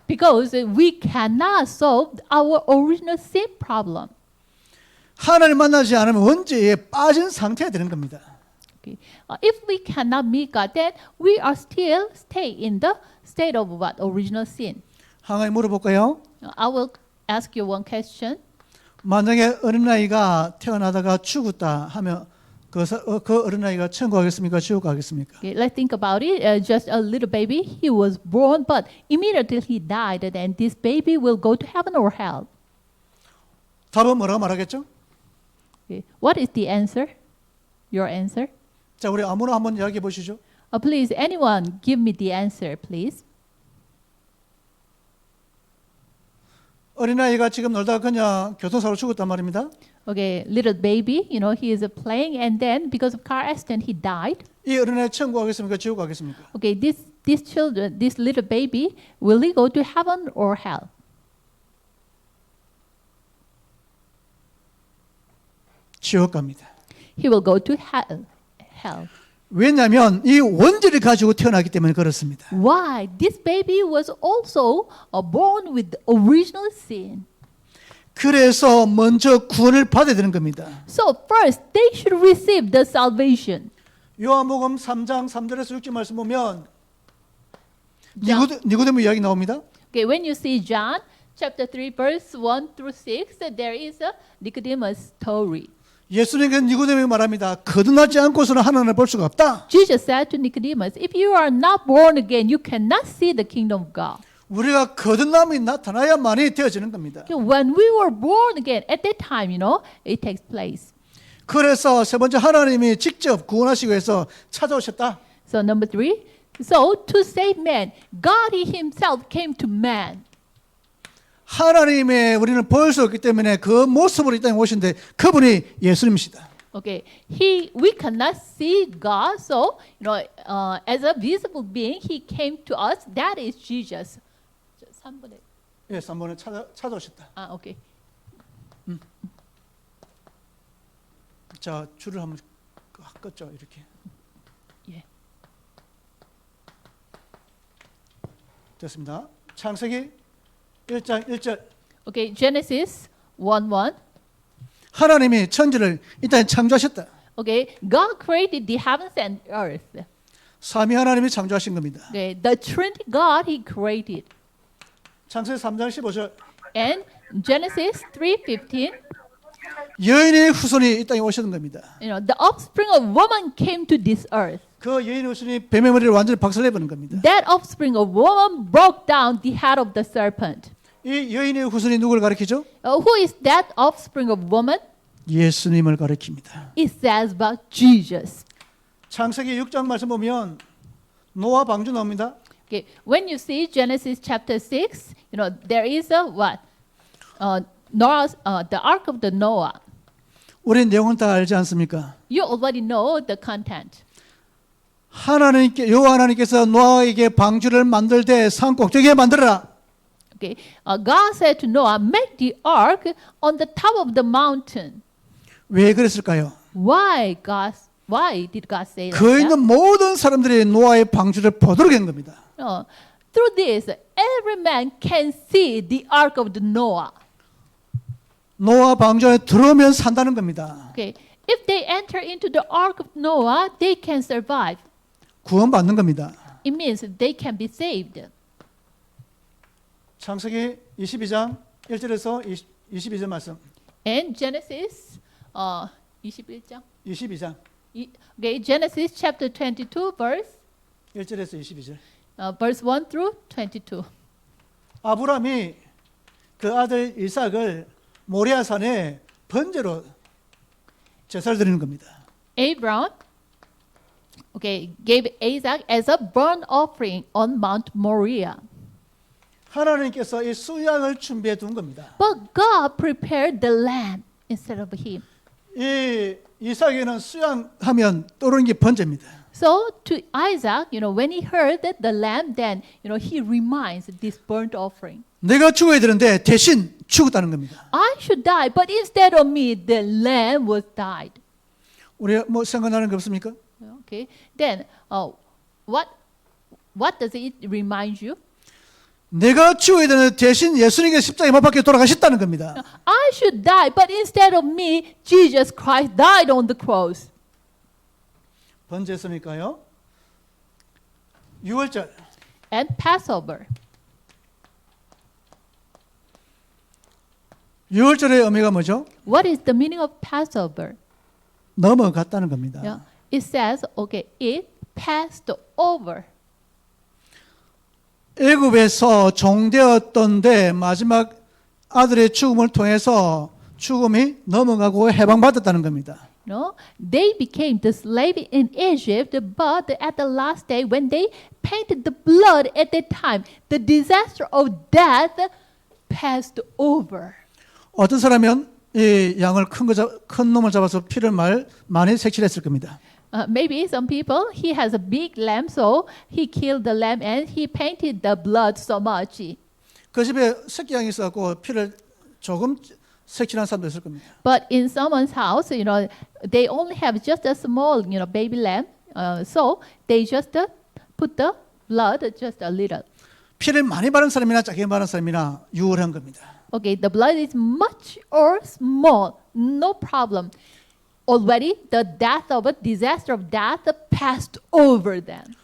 S1: Because we cannot solve our original sin problem.
S2: 하나님 만나지 않으면 원죄에 빠진 상태가 되는 겁니다.
S1: Okay. If we cannot meet God, then we are still stay in the state of what? Original sin.
S2: 한 가지 물어볼까요?
S1: I will ask you one question.
S2: 만약에 어린아이가 태어나다가 죽었다 하면 그 어린아이가 천국 가겠습니까? 지옥 가겠습니까?
S1: Okay, let's think about it. Just a little baby, he was born, but immediately he died, and this baby will go to heaven or hell.
S2: 답은 뭐라고 말하겠죠?
S1: Okay. What is the answer? Your answer?
S2: 자, 우리 아무나 한번 이야기해 보시죠.
S1: Please, anyone, give me the answer, please.
S2: 어린아이가 지금 놀다가 그냥 교통사고로 죽었단 말입니다.
S1: Okay, little baby, he is playing, and then because of car accident, he died.
S2: 이 어린아이 천국 가겠습니까? 지옥 가겠습니까?
S1: Okay, this children, this little baby, will he go to heaven or hell?
S2: 지옥 갑니다.
S1: He will go to hell.
S2: 왜냐하면 이 원죄를 가지고 태어나기 때문에 그렇습니다.
S1: Why? This baby was also born with the original sin.
S2: 그래서 먼저 구원을 받아야 되는 겁니다.
S1: So first, they should receive the salvation.
S2: 요한복음 3장 3절에서 6절 말씀 보면
S1: John.
S2: 니고데모 이야기 나옵니다.
S1: Okay, when you see John chapter 3 verse 1 through 6, there is a Nicodemus story.
S2: 예수님께서 니고데모에게 말합니다. 거듭나지 않고서는 하나님을 볼 수가 없다.
S1: Jesus said to Nicodemus, if you are not born again, you cannot see the kingdom of God.
S2: 우리가 거듭남이 나타나야만이 되어지는 겁니다.
S1: When we were born again, at that time, it takes place.
S2: 그래서 세 번째 하나님이 직접 구원하시기 위해서 찾아오셨다.
S1: So number 3, So to save man, God He Himself came to man.
S2: 하나님의 우리는 볼 수 없기 때문에 그 모습으로 이 땅에 오신데 그분이 예수님이시다.
S1: Okay, we cannot see God, so as a visible being, He came to us. That is Jesus. 3번에.
S2: 예, 3번에 찾아오셨다.
S1: Okay.
S2: 자, 줄을 한번 껐죠, 이렇게.
S1: 예.
S2: 됐습니다. 창세기 1장 1절.
S1: Okay, Genesis 1:1.
S2: 하나님이 천지를 이 땅에 창조하셨다.
S1: Okay, God created the heavens and earth.
S2: 삼위 하나님이 창조하신 겁니다.
S1: Okay, the Trinity God He created.
S2: 창세기 3장 15절.
S1: And Genesis 3:15.
S2: 여인의 후손이 이 땅에 오셨던 겁니다.
S1: The offspring of woman came to this earth.
S2: 그 여인의 후손이 뱀의 머리를 완전히 박살내버린 겁니다.
S1: That offspring of woman broke down the head of the serpent.
S2: 이 여인의 후손이 누구를 가리키죠?
S1: Who is that offspring of woman?
S2: 예수님을 가리킵니다.
S1: It says about Jesus.
S2: 창세기 6장 말씀 보면 노아 방주 나옵니다.
S1: Okay, when you see Genesis chapter 6, there is a what? Noah's, the ark of the Noah.
S2: 우리 내용은 다 알지 않습니까?
S1: You already know the content.
S2: 여호와 하나님께서 노아에게 방주를 만들 때 산 꼭대기에 만들어라.
S1: Okay, God said to Noah, make the ark on the top of the mountain.
S2: 왜 그랬을까요?
S1: Why did God say
S2: 그
S1: that?
S2: 있는 모든 사람들이 노아의 방주를 보도록 한 겁니다.
S1: Through this, every man can see the ark of the Noah.
S2: 노아 방주 안에 들어오면 산다는 겁니다.
S1: Okay, if they enter into the ark of Noah, they can survive.
S2: 구원받는 겁니다.
S1: It means they can be saved.
S2: 창세기 22장 1절에서 22절 말씀.
S1: And Genesis 21장.
S2: 22장
S1: Okay, Genesis chapter 22 verse
S2: 1절에서 22절.
S1: verse 1 through 22.
S2: 아브라함이 그 아들 이삭을 모리아 산에 번제로 제사를 드리는 겁니다.
S1: Abraham gave Isaac as a burnt offering on Mount Moriah.
S2: 하나님께서 이 수양을 준비해 둔 겁니다.
S1: But God prepared the lamb instead of him.
S2: 이 이삭에는 수양하면 떠오르는 게 번제입니다.
S1: So to Isaac, when he heard that the lamb, then he reminds this burnt offering.
S2: 내가 죽어야 되는데 대신 죽었다는 겁니다.
S1: I should die, but instead of me, the lamb was died.
S2: 우리 뭐 생각나는 게 없습니까?
S1: Okay. Then, what does it remind you?
S2: 내가 죽어야 되는데 대신 예수님께 십자가에 못 박혀 돌아가셨다는 겁니다.
S1: I should die, but instead of me, Jesus Christ died on the cross.
S2: 번제서니까요. 6월절.
S1: And Passover.
S2: 6월절의 의미가 뭐죠?
S1: What is the meaning of Passover?
S2: 넘어갔다는 겁니다.
S1: Yeah. It says, it passed over.
S2: 애굽에서 종되었던데 마지막 아들의 죽음을 통해서 죽음이 넘어가고 해방받았다는 겁니다.
S1: They became the slave in Egypt, but at the last day, when they painted the blood at that time, the disaster of death passed over.
S2: 어떤 사람은 이 양을 큰 놈을 잡아서 피를 많이 색칠했을 겁니다.
S1: Maybe some people, he has a big lamb, so he killed the lamb and he painted the blood so much.
S2: 그 집에 새끼 양이 있어갖고 피를 조금 색칠한 사람도 있을 겁니다.
S1: But in someone's house, they only have just a small, baby lamb, so they just put the blood just a little.
S2: 피를 많이 바른 사람이나 작게 바른 사람이나 유월한 겁니다.
S1: Okay, the blood is much or small, no problem. Already, the death of a disaster of death passed over them.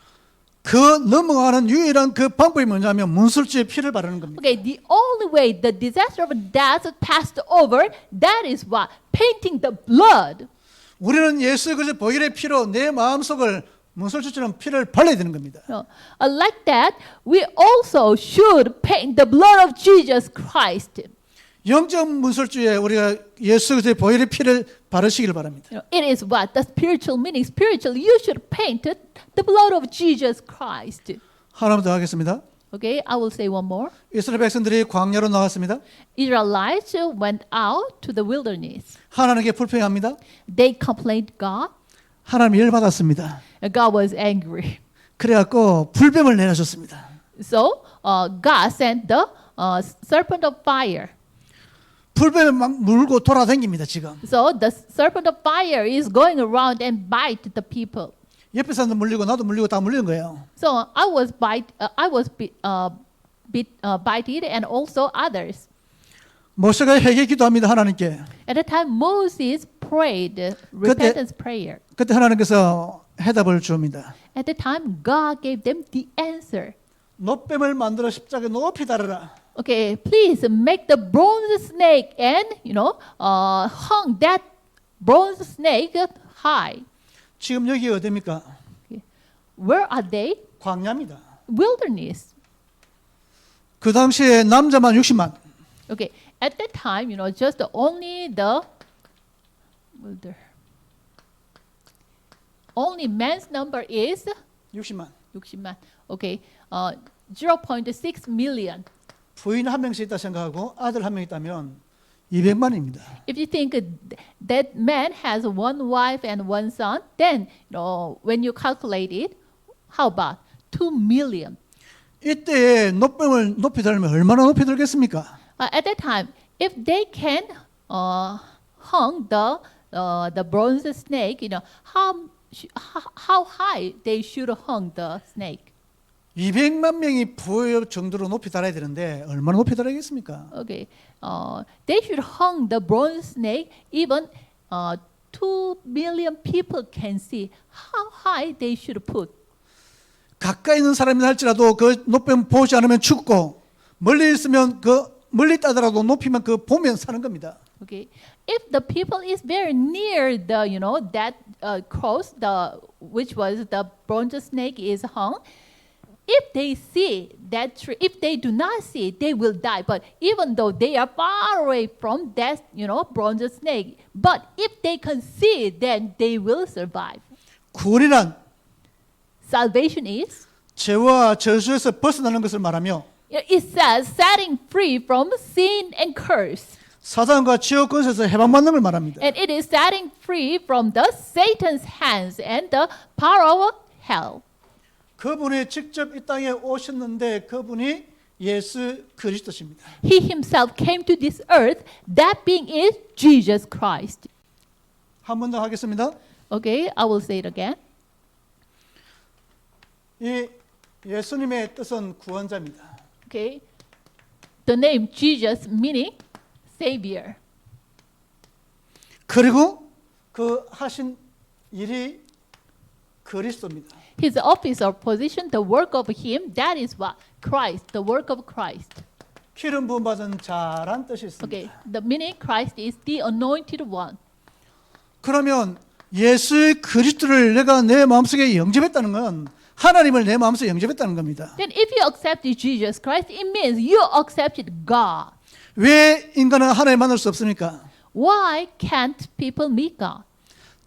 S2: 그 넘어가는 유일한 그 방법이 뭐냐면 문술주의 피를 바르는 겁니다.
S1: Okay, the only way the disaster of death passed over, that is what? Painting the blood.
S2: 우리는 예수 그리스도의 보혈의 피로 내 마음속을 문술주처럼 피를 발라야 되는 겁니다.
S1: Like that, we also should paint the blood of Jesus Christ.
S2: 영적 문설주에 우리가 예수 그리스도의 보혈의 피를 바르시길 바랍니다.
S1: It is what the spiritual meaning. Spiritual, you should paint the blood of Jesus Christ.
S2: 하나만 더 하겠습니다.
S1: Okay, I will say one more.
S2: 이스라엘 백성들이 광야로 나갔습니다.
S1: Israelites went out to the wilderness.
S2: 하나님께 불평합니다.
S1: They complained God.
S2: 하나님 열받았습니다.
S1: God was angry.
S2: 그래갖고 불뱀을 내려줬습니다.
S1: So God sent the serpent of fire.
S2: 불뱀을 막 물고 돌아다닙니다. 지금
S1: So the serpent of fire is going around and bite the people.
S2: 옆에 사람도 물리고 나도 물리고 다 물리는 거예요.
S1: So I was bited and also others.
S2: 모세가 회개 기도합니다. 하나님께.
S1: At the time Moses prayed repentance prayer.
S2: 그때 하나님께서 해답을 줍니다.
S1: At the time God gave them the answer.
S2: 놋뱀을 만들어 십자가에 높이 달아라.
S1: Okay, please make the bronze snake and hung that bronze snake high.
S2: 지금 여기 어디입니까?
S1: Where are they?
S2: 광야입니다.
S1: Wilderness.
S2: 그 당시에 남자만 60만.
S1: Okay, at that time, just only man's number is
S2: 60만.
S1: 60만. Okay, 0.6 million.
S2: 부인 한 명씩 있다 생각하고 아들 한 명 있다면 200만입니다.
S1: If you think that man has one wife and one son, then when you calculate it, how about 2 million?
S2: 이때 놋뱀을 높이 달면 얼마나 높이 들겠습니까?
S1: At that time, if they can hung the bronze snake, how high they should hung the snake?
S2: 200만 명이 부여 정도로 높이 달아야 되는데 얼마나 높이 달아야겠습니까?
S1: Okay, they should hung the bronze snake. Even 2 million people can see how high they should put.
S2: 가까이 있는 사람이 할지라도 그 높이면 보지 않으면 죽고 멀리 있으면 멀리 있다더라도 높이면 보면 사는 겁니다.
S1: Okay, if the people is very near the that cross which was the bronze snake is hung. If they see that tree, if they do not see, they will die. But even though they are far away from that, bronze snake, but if they can see, then they will survive.
S2: 구원이란
S1: Salvation is,
S2: 죄와 저주에서 벗어나는 것을 말하며
S1: it says, setting free from sin and curse.
S2: 사단과 지옥 권세에서 해방받는 걸 말합니다.
S1: And it is setting free from the Satan's hands and the power of hell.
S2: 그분이 직접 이 땅에 오셨는데 그분이 예수 그리스도십니다.
S1: He himself came to this earth. That being is Jesus Christ.
S2: 한 번 더 하겠습니다.
S1: Okay, I will say it again.
S2: 이 예수님의 뜻은 구원자입니다.
S1: Okay, the name Jesus meaning Savior.
S2: 그리고 그 하신 일이 그리스도입니다.
S1: His office or position, the work of him, that is what? Christ, the work of Christ.
S2: 기름 부음 받은 자란 뜻이 있습니다.
S1: Okay, the meaning Christ is the anointed one.
S2: 그러면 예수의 그리스도를 내가 내 마음속에 영접했다는 건 하나님을 내 마음속에 영접했다는 겁니다.
S1: Then if you accepted Jesus Christ, it means you accepted God.
S2: 왜 인간은 하나님을 만날 수 없습니까?
S1: Why can't people meet God?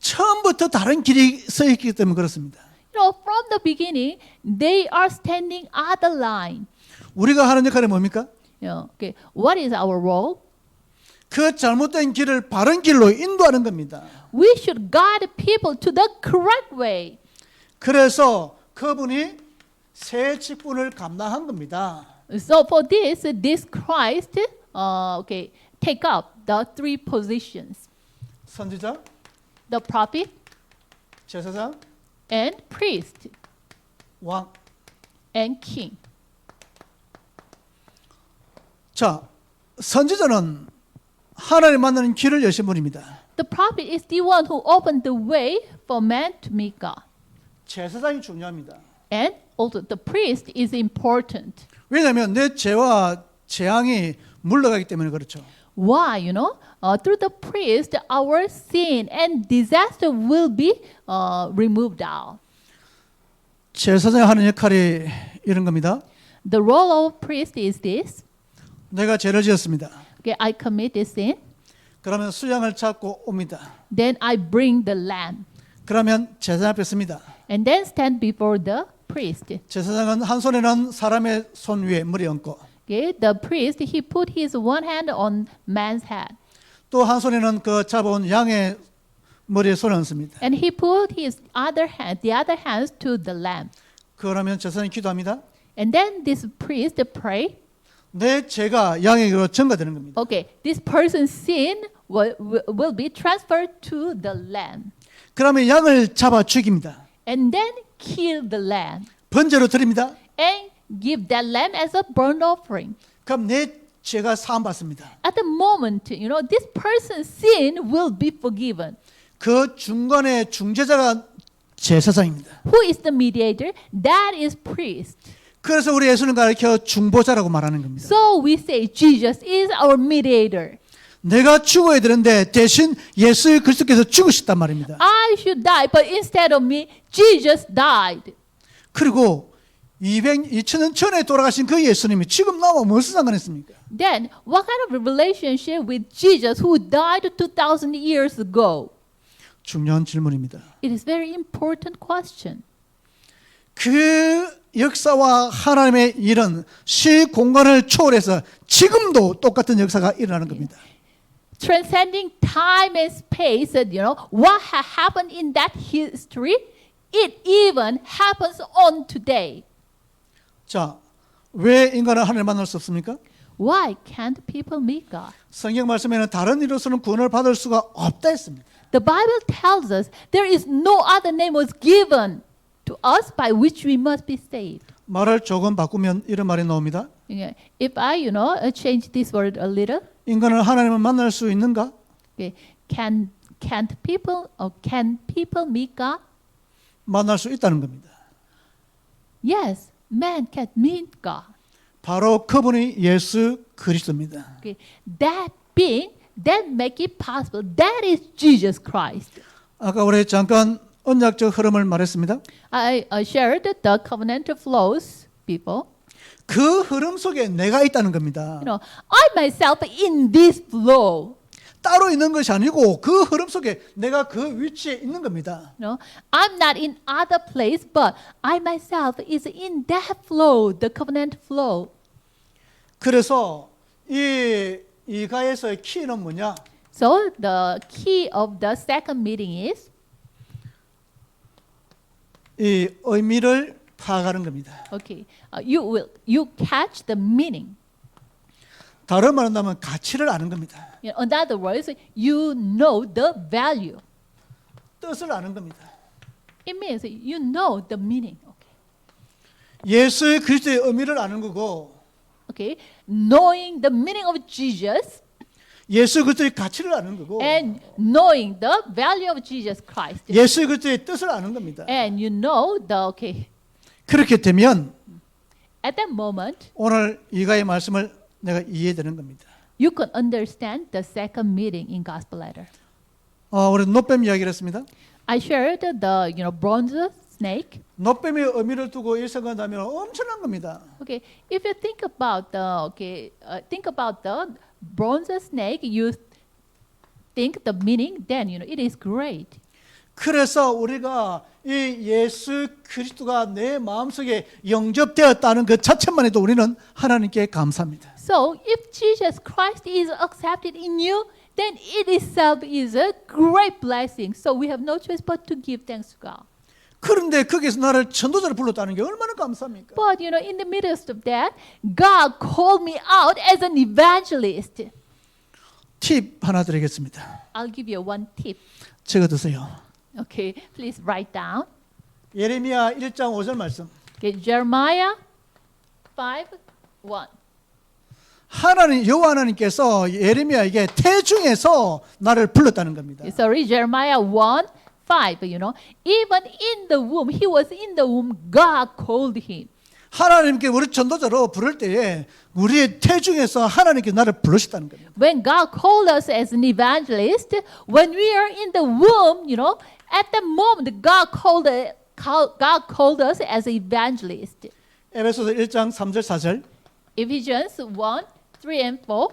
S2: 처음부터 다른 길이 서 있기 때문에 그렇습니다.
S1: From the beginning, they are standing other line.
S2: 우리가 하는 역할이 뭡니까?
S1: Okay, what is our role?
S2: 그 잘못된 길을 바른 길로 인도하는 겁니다.
S1: We should guide people to the correct way.
S2: 그래서 그분이 세 직분을 감당한 겁니다.
S1: So for this Christ, take up the three positions:
S2: 선지자,
S1: the prophet,
S2: 제사장,
S1: and priest,
S2: 왕.
S1: and king.
S2: 자, 선지자는 하나님 만나는 길을 여신 분입니다.
S1: The prophet is the one who opened the way for man to meet God.
S2: 제사장이 중요합니다.
S1: And also the priest is important.
S2: 왜냐하면 내 죄와 재앙이 물러가기 때문에 그렇죠.
S1: Why? Through the priest, our sin and disaster will be removed out.
S2: 제사장이 하는 역할이 이런 겁니다.
S1: The role of priest is this.
S2: 내가 죄를 지었습니다.
S1: Okay, I commit this sin.
S2: 그러면 수양을 잡고 옵니다.
S1: Then I bring the lamb.
S2: 그러면 제사 앞에 섭니다.
S1: And then stand before the priest.
S2: 제사장은 한 손에는 사람의 손 위에 머리 얹고
S1: Okay, the priest, he put his one hand on man's head.
S2: 또 한 손에는 그 잡아온 양의 머리에 손을 얹습니다.
S1: And he put his other hand, the other hands to the lamb.
S2: 그러면 제사장이 기도합니다.
S1: And then this priest pray.
S2: 내 죄가 양에게로 전가되는 겁니다.
S1: Okay, this person's sin will be transferred to the lamb.
S2: 그러면 양을 잡아 죽입니다.
S1: And then kill the lamb.
S2: 번제로 드립니다.
S1: And give that lamb as a burnt offering.
S2: 그럼 내 죄가 사함 받습니다.
S1: At the moment, this person's sin will be forgiven.
S2: 그 중간에 중재자가 제사장입니다.
S1: Who is the mediator? That is priest.
S2: 그래서 우리 예수는 가르쳐 중보자라고 말하는 겁니다.
S1: So we say Jesus is our mediator.
S2: 내가 죽어야 되는데 대신 예수 그리스도께서 죽으셨단 말입니다.
S1: I should die, but instead of me, Jesus died.
S2: 그리고 2000년 전에 돌아가신 그 예수님이 지금 나와 무슨 상관있습니까?
S1: Then, what kind of relationship with Jesus who died 2,000 years ago?
S2: 중요한 질문입니다.
S1: It is very important question.
S2: 그 역사와 하나님의 일은 시공간을 초월해서 지금도 똑같은 역사가 일어나는 겁니다.
S1: Transcending time and space, what happened in that history, it even happens on today.
S2: 자, 왜 인간은 하나님을 만날 수 없습니까?
S1: Why can't people meet God?
S2: 성경 말씀에는 다른 이로서는 구원을 받을 수가 없다 했습니다.
S1: The Bible tells us there is no other name was given to us by which we must be saved.
S2: 말을 조금 바꾸면 이런 말이 나옵니다.
S1: If I, change this word a little,
S2: 인간은 하나님을 만날 수 있는가?
S1: okay, can people meet God?
S2: 만날 수 있다는 겁니다.
S1: Yes, man can meet God.
S2: 바로 그분이 예수 그리스도입니다.
S1: Okay, that being that make it possible. That is Jesus Christ.
S2: 아까 우리 잠깐 언약적 흐름을 말했습니다.
S1: I shared the covenant flows, people.
S2: 그 흐름 속에 내가 있다는 겁니다.
S1: I myself in this flow.
S2: 따로 있는 것이 아니고 그 흐름 속에 내가 그 위치에 있는 겁니다.
S1: I'm not in other place, but I myself is in that flow, the covenant flow.
S2: 그래서 이 이가에서의 키는 뭐냐?
S1: So the key of the second meeting is
S2: 이 의미를 파악하는 겁니다.
S1: okay. You catch the meaning.
S2: 다른 말로 하면 가치를 아는 겁니다.
S1: In other words, you know the value.
S2: 뜻을 아는 겁니다.
S1: It means you know the meaning.
S2: 예수 그리스도의 의미를 아는 거고
S1: Okay, knowing the meaning of Jesus
S2: 예수 그리스도의 가치를 아는 거고
S1: and knowing the value of Jesus Christ,
S2: 예수 그리스도의 뜻을 아는 겁니다.
S1: and you know the
S2: 그렇게 되면
S1: at that moment
S2: 오늘 이가의 말씀을 내가 이해되는 겁니다.
S1: you can understand the second meeting in gospel letter.
S2: 우리 노뱀 이야기를 했습니다.
S1: I shared the bronze snake.
S2: 노뱀의 의미를 두고 일생각한다면 엄청난 겁니다.
S1: Okay, if you think about the bronze snake, you think the meaning, then it is great.
S2: 그래서 우리가 이 예수 그리스도가 내 마음속에 영접되었다는 그 자체만 해도 우리는 하나님께 감사합니다.
S1: So if Jesus Christ is accepted in you, then it itself is a great blessing. So we have no choice but to give thanks to God.
S2: 그런데 거기서 나를 전도자로 불렀다는 게 얼마나 감사합니까?
S1: But in the midst of that, God called me out as an evangelist.
S2: 팁 하나 드리겠습니다.
S1: I'll give you one tip.
S2: 적어두세요.
S1: Okay, please write down.
S2: 예레미야 1장 5절 말씀.
S1: Okay, Jeremiah 5:1.
S2: 하나님 여호와 하나님께서 예레미야에게 태중에서 나를 불렀다는 겁니다.
S1: Sorry, Jeremiah 1:5. Even in the womb, he was in the womb. God called him.
S2: 하나님께 우리 전도자로 부를 때에 우리의 태중에서 하나님께 나를 부르셨다는 겁니다.
S1: When God called us as an evangelist, when we are in the womb, at the moment God called us as an evangelist.
S2: 에베소서 1장 3절 4절.
S1: Ephesians 1:3 and 4.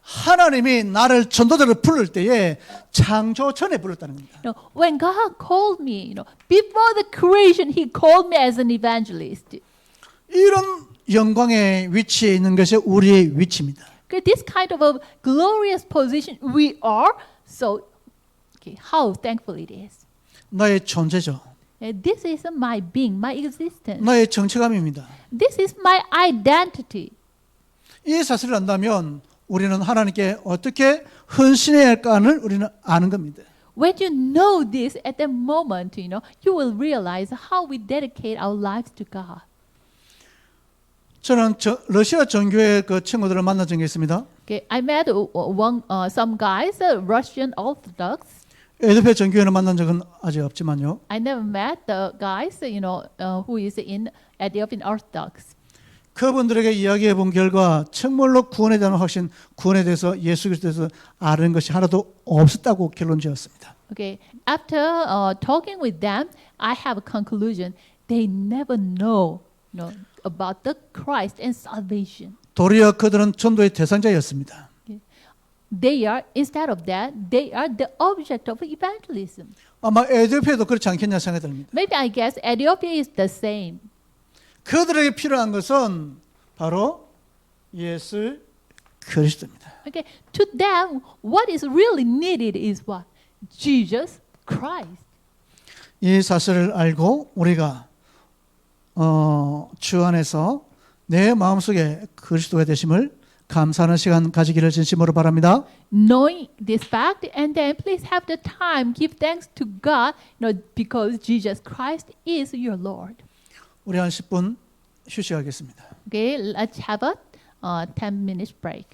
S2: 하나님이 나를 전도자로 부를 때에 창조 전에 불렀다는 겁니다.
S1: You know, when God called me, before the creation, He called me as an evangelist.
S2: 이런 영광의 위치에 있는 것이 우리의 위치입니다.
S1: Okay, this kind of a glorious position we are. So, how thankful it is.
S2: 나의 존재죠.
S1: This is my being, my existence.
S2: 나의 정체감입니다.
S1: This is my identity.
S2: 이 사실을 안다면 우리는 하나님께 어떻게 헌신해야 할까를 우리는 아는 겁니다.
S1: When you know this at that moment, you will realize how we dedicate our lives to God.
S2: 저는 러시아 정교회 그 친구들을 만난 적이 있습니다.
S1: Okay, I met some guys, Russian Orthodox.
S2: 에드페 정교회는 만난 적은 아직 없지만요.
S1: I never met the guys, who is in Ethiopian Orthodox.
S2: 그분들에게 이야기해 본 결과 정말로 구원에 대한 확신, 구원에 대해서 예수 그리스도에서 아는 것이 하나도 없었다고 결론 지었습니다.
S1: Okay, after talking with them, I have a conclusion. They never know, about the Christ and salvation.
S2: 도리어 그들은 전도의 대상자였습니다.
S1: They are, instead of that, they are the object of evangelism.
S2: 아마 에드페도 그렇지 않겠냐 생각이 듭니다.
S1: Maybe I guess Ethiopia is the same.
S2: 그들에게 필요한 것은 바로 예수 그리스도입니다.
S1: Okay, to them, what is really needed is what? Jesus Christ.
S2: 이 사실을 알고 우리가 주 안에서 내 마음속에 그리스도가 되심을 감사하는 시간 가지기를 진심으로 바랍니다.
S1: Knowing this fact, and then please have the time, give thanks to God, because Jesus Christ is your Lord.
S2: 우리 한 10분 휴식하겠습니다.
S1: Okay, let's have a 10 minutes break.